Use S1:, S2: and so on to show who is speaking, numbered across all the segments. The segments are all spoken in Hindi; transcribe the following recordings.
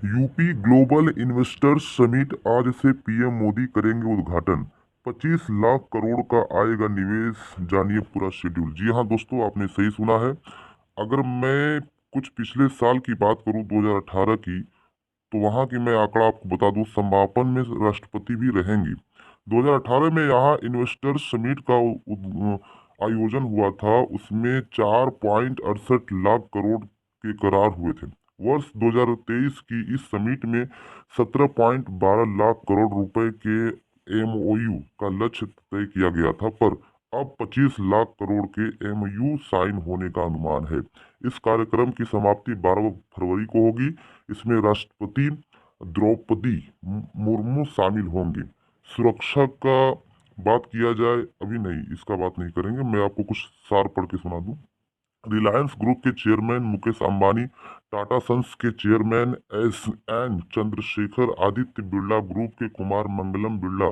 S1: यूपी ग्लोबल इन्वेस्टर्स समिट आज से पीएम मोदी करेंगे उद्घाटन। 25 लाख करोड़ का आएगा निवेश, जानिए पूरा शेड्यूल। जी हाँ दोस्तों, आपने सही सुना है। अगर मैं कुछ पिछले साल की बात करूं 2018 की, तो वहां की मैं आंकड़ा आपको बता दूं। समापन में राष्ट्रपति भी रहेंगी। 2018 में यहाँ इन्वेस्टर्स समिट का आयोजन हुआ था। उसमें 4.68 लाख करोड़ के करार हुए थे। वर्ष 2023 की इस समिट में 17.12 लाख करोड़ रुपए के एमओयू का लक्ष्य तय किया गया था, पर अब 25 लाख करोड़ के एमओयू साइन होने का अनुमान है। इस कार्यक्रम की समाप्ति 12 फरवरी को होगी। इसमें राष्ट्रपति द्रौपदी मुर्मू शामिल होंगे। सुरक्षा का बात किया जाए, अभी नहीं, इसका बात नहीं करेंगे। मैं आपको कुछ सार पढ़ के सुना दूं। रिलायंस ग्रुप के चेयरमैन मुकेश अंबानी, टाटा सन्स के chairman S N Chandrasekhar, Aditya Birla group के कुमार मंगलम बिरला,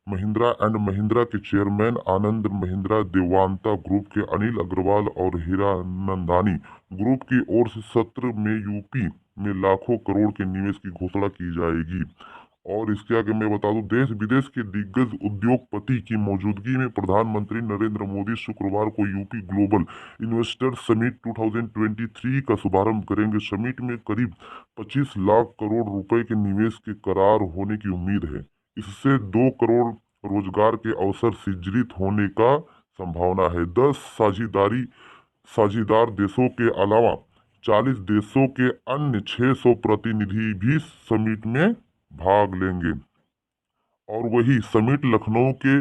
S1: महिंद्रा एंड महिंद्रा के चेयरमैन आनंद महिंद्रा, देवांता ग्रुप के अनिल अग्रवाल और हीरा नंदानी ग्रुप की ओर से सत्र में यूपी में लाखों करोड़ के निवेश की घोषणा की जाएगी। और इसके आगे मैं बता दूं, देश विदेश के दिग्गज उद्योगपति की मौजूदगी में प्रधानमंत्री नरेंद्र मोदी शुक्रवार को यूपी ग्लोबल इन्वेस्टर समिट 2023 का शुभारंभ करेंगे। समिट में करीब 25 लाख करोड़ रुपए के निवेश के करार होने की उम्मीद है। इससे 2 करोड़ रोजगार के अवसर सृजित होने का संभावना है। 10 साझेदार देशों के अलावा 40 देशों के अन्य 600 प्रतिनिधि भी समिट में भाग लेंगे। और वही समिट लखनऊ के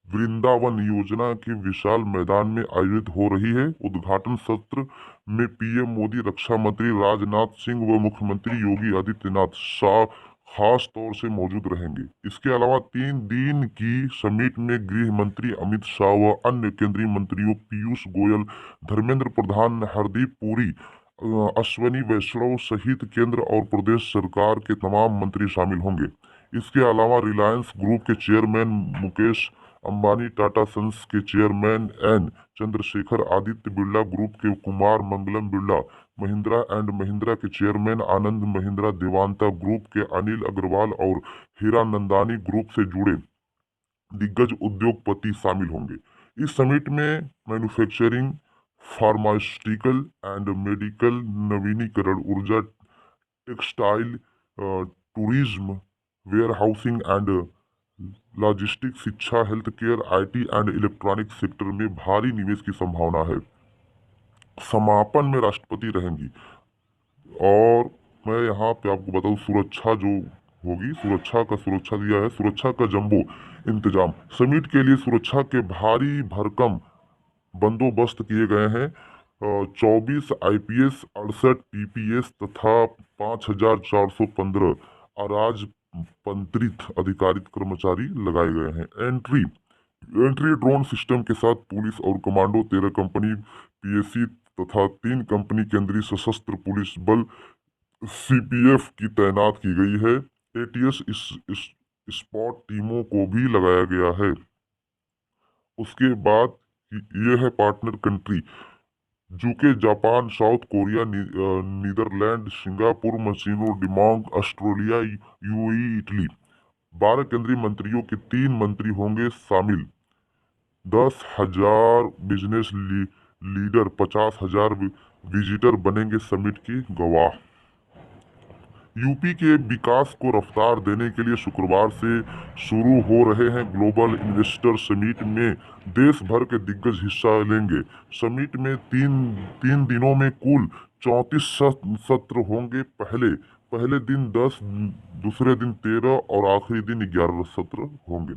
S1: वृंदावन योजना के विशाल मैदान में आयोजित हो रही है। उद्घाटन सत्र में पीएम मोदी, रक्षा मंत्री राजनाथ सिंह व मुख्यमंत्री योगी आदित्यनाथ शाह खास तौर से मौजूद रहेंगे। इसके अलावा 3 दिन की समिट में गृह मंत्री अमित शाह व अन्य केंद्रीय मंत्रियों पीयूष गोयल, धर्मेंद्र प्रधान, हरदीप पुरी, अश्वनी वैष्णव सहित केंद्र और प्रदेश सरकार के तमाम मंत्री शामिल होंगे। इसके अलावा रिलायंस ग्रुप के चेयरमैन मुकेश अंबानी, टाटा सन्स के chairman N Chandrasekhar, Aditya Birla group के कुमार मंगलम बिरला, महिंद्रा एंड महिंद्रा के चेयरमैन आनंद महिंद्रा, देवांता ग्रुप के अनिल अग्रवाल और हीरा नंदानी ग्रुप से जुड़े दिग्गज उद्योगपति शामिल होंगे। इस समिट में मैन्युफैक्चरिंग, फार्मास्यूटिकल एंड मेडिकल, नवीनीकरण ऊर्जा, textile, tourism, warehousing and logistics, शिक्षा, health care, IT and electronic sector में भारी निवेश की संभावना है। समापन में राष्ट्रपति रहेंगी। और मैं यहाँ पे आपको बताऊँ, सुरक्षा जो होगी, सुरक्षा दिया है। सुरक्षा का जंबो इंतजाम। समिट के लिए सुरक्षा के भारी भरकम बंदोबस्त किए गए हैं। 24 आईपीएस, 68 पीपीएस तथा 5415 अराजपत्रित अधिकारित कर्मचारी लगाए गए हैं। एंट्री एंट्री ड्रोन सिस्टम के साथ पुलिस और कमांडो, 13 कंपनी पीएसी तथा 3 कंपनी केंद्रीय सशस्त्र पुलिस बल सीपीएफ की तैनात की गई है। एटीएस इस स्पॉट टीमों को भी लगाया गया है। उसके बाद ये है partner country, UK, Japan, South Korea, Netherlands, Singapore, मशीनो, डिमांग, ऑस्ट्रेलिया, यूएई, इटली। 12 केंद्रीय मंत्रियों के 3 मंत्री होंगे शामिल। 10,000 बिजनेस लीडर, 50,000 विजिटर बनेंगे समिट की गवाह। यूपी के विकास को रफ्तार देने के लिए शुक्रवार से शुरू हो रहे हैं ग्लोबल इन्वेस्टर समिट में देश भर के दिग्गज हिस्सा लेंगे। समिट में तीन दिनों में कुल 34 सत्र होंगे। पहले दिन 10, दूसरे दिन 13 और आखिरी दिन 11 सत्र होंगे।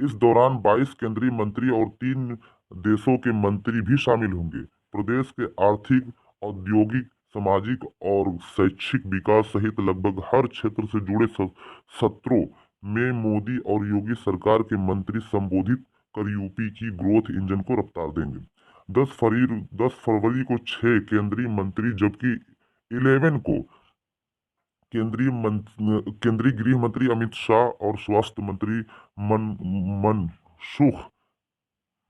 S1: इस दौरान 22 केंद्रीय मंत्री और 3 देशों के मंत्री भी शामिल होंगे। प्रदेश के आर्थिक, औद्योगिक, सामाजिक और शैक्षिक विकास सहित लगभग हर क्षेत्र से जुड़े सत्रों में मोदी और योगी सरकार के मंत्री संबोधित कर यूपी की ग्रोथ इंजन को रफ्तार देंगे। 10 फरवरी को 6 केंद्रीय मंत्री, जबकि 11 को केंद्रीय गृह मंत्री अमित शाह और स्वास्थ्य मंत्री मनसुख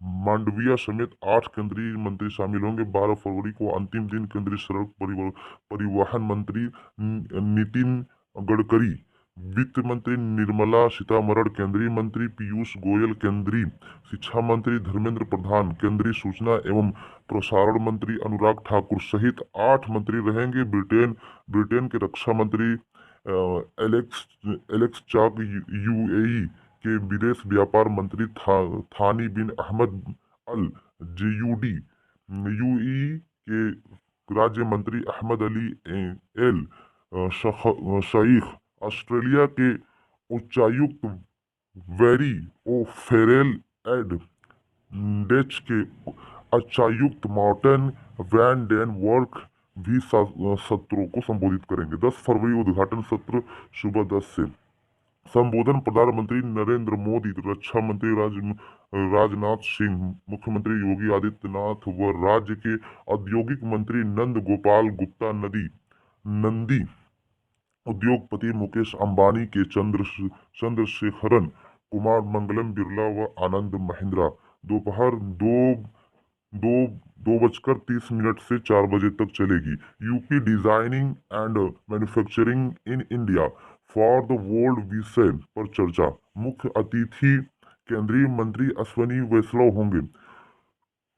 S1: मांडविया समेत 8 केंद्रीय मंत्री शामिल होंगे। 12 फरवरी को अंतिम दिन केंद्रीय सड़क परिवहन मंत्री नितिन गडकरी, वित्त मंत्री निर्मला सीतारमण, केंद्रीय मंत्री पीयूष गोयल, केंद्रीय शिक्षा मंत्री धर्मेंद्र प्रधान, केंद्रीय सूचना एवं प्रसारण मंत्री अनुराग ठाकुर सहित 8 मंत्री रहेंगे। ब्रिटेन के रक्षा मंत्री एलेक्स चाक, यूएई के विदेश व्यापार मंत्री थानी बिन अहमद अल जयूडी, यूएई के राज्य मंत्री अहमद अली एल शईख, ऑस्ट्रेलिया के उच्चायुक्त वेरी ओ फेरेल एड, डच के उच्चायुक्त मार्टिन वैन डेन वर्क भी सत्रों को संबोधित करेंगे। 10 फरवरी उद्घाटन सत्र सुबह 10 से। संबोधन प्रधानमंत्री नरेंद्र मोदी, रक्षा मंत्री राजनाथ सिंह, मुख्यमंत्री योगी आदित्यनाथ व राज्य के औद्योगिक मंत्री नंद गोपाल गुप्ता, नंदी उद्योगपति मुकेश अंबानी के चंद्रशेखरन कुमार, मंगलम बिरला व आनंद महिंद्रा। दोपहर 2:30 से 4 बजे तक चलेगी। UP designing and manufacturing in India for the world विषय पर चर्चा। मुख्य अतिथि केंद्रीय मंत्री अश्विनी वैष्णव होंगे।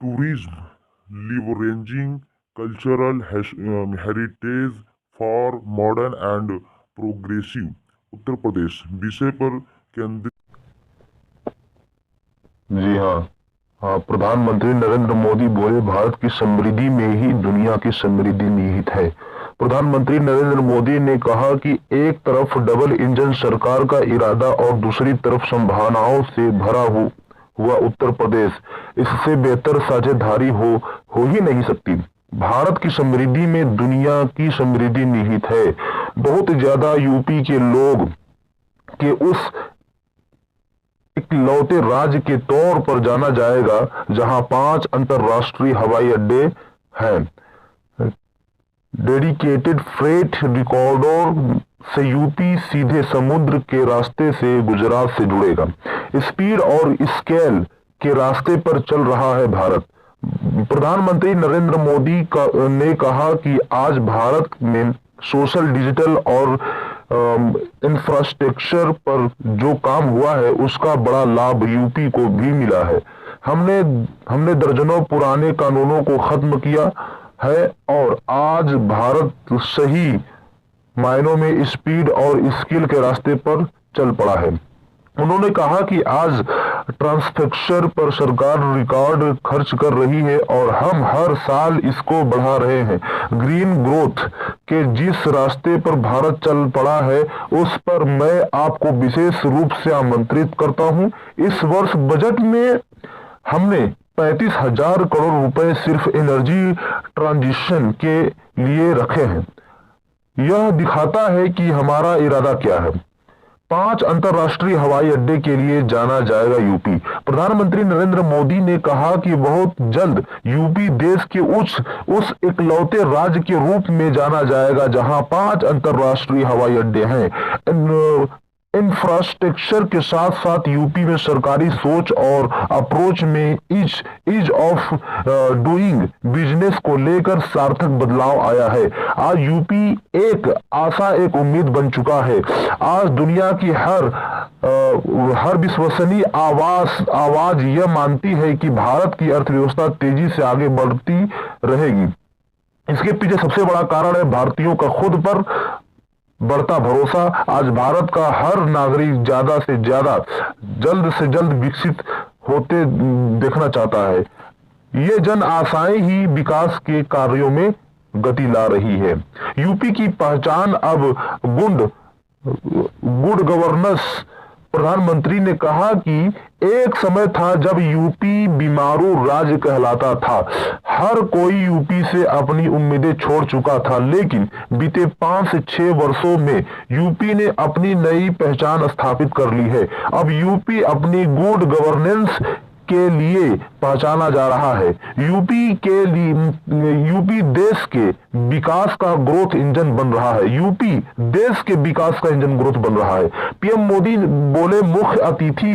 S1: Tourism leveraging cultural heritage for modern and progressive Uttar Pradesh विषय पर केंद्रीय।
S2: जी हाँ, प्रधानमंत्री नरेंद्र मोदी बोले, भारत की समृद्धि में ही दुनिया की समृद्धि निहित है। प्रधानमंत्री नरेंद्र मोदी ने कहा कि एक तरफ डबल इंजन सरकार का इरादा और दूसरी तरफ संभावनाओं से भरा हुआ उत्तर प्रदेश, इससे बेहतर साझेदारी हो ही नहीं सकती। भारत की समृद्धि में दुनिया की समृद्धि निहित है। बहुत ज्यादा यूपी के लोग के उस इकलौते राज्य के तौर पर जाना जाएगा जहां 5 अंतरराष्ट्रीय हवाई अड्डे हैं। डेडिकेटेड फ्रेट रिकॉर्डर से यूपी सीधे समुद्र के रास्ते से गुजरात से जुड़ेगा। स्पीड और स्केल के रास्ते पर चल रहा है भारत। प्रधानमंत्री नरेंद्र मोदी ने कहा कि आज भारत में सोशल, डिजिटल और इंफ्रास्ट्रक्चर पर जो काम हुआ है उसका बड़ा लाभ यूपी को भी मिला है। हमने दर्जनों पुराने कानूनों को खत्म किया है और आज भारत सही मायनों में स्पीड और स्किल के रास्ते पर चल पड़ा है। उन्होंने कहा कि आज ट्रांसफेक्चर पर सरकार रिकॉर्ड खर्च कर रही है और हम हर साल इसको बढ़ा रहे हैं। ग्रीन ग्रोथ के जिस रास्ते पर भारत चल पड़ा है उस पर मैं आपको विशेष रूप से आमंत्रित करता हूं। इस वर्ष बजट में हमने 35,000 करोड़ रुपए सिर्फ एनर्जी ट्रांजिशन के लिए रखे हैं। यह दिखाता है कि हमारा इरादा क्या है। 5 अंतरराष्ट्रीय हवाई अड्डे के लिए जाना जाएगा यूपी। प्रधानमंत्री नरेंद्र मोदी ने कहा कि बहुत जल्द यूपी देश के उस इकलौते राज्य के रूप में जाना जाएगा जहां 5 अंतरराष्ट्रीय हवाई अड्डे हैं। इंफ्रास्ट्रक्चर के साथ साथ यूपी में सरकारी सोच और अप्रोच में इज ऑफ डूइंग बिजनेस को लेकर सार्थक बदलाव आया है। आज यूपी एक आशा, एक उम्मीद बन चुका है। आज दुनिया की हर विश्वसनीय आवाज यह मानती है कि भारत की अर्थव्यवस्था तेजी से आगे बढ़ती रहेगी। इसके पीछे सबसे बड़ा कारण है भारतीयों का खुद पर बढ़ता भरोसा। आज भारत का हर नागरिक ज्यादा से ज्यादा, जल्द से जल्द विकसित होते देखना चाहता है। ये जन आशाएं ही विकास के कार्यों में गति ला रही है। यूपी की पहचान अब गुड गवर्नेंस। प्रधानमंत्री ने कहा कि एक समय था जब यूपी बीमारू राज्य कहलाता था। हर कोई यूपी से अपनी उम्मीदें छोड़ चुका था, लेकिन बीते 5 से 6 वर्षों में यूपी ने अपनी नई पहचान स्थापित कर ली है। अब यूपी अपनी गुड गवर्नेंस के लिए पहचाना जा रहा है। यूपी देश के विकास का ग्रोथ इंजन बन रहा है। यूपी देश के विकास का इंजन ग्रोथ बन रहा है। पीएम मोदी बोले, मुख्य अतिथि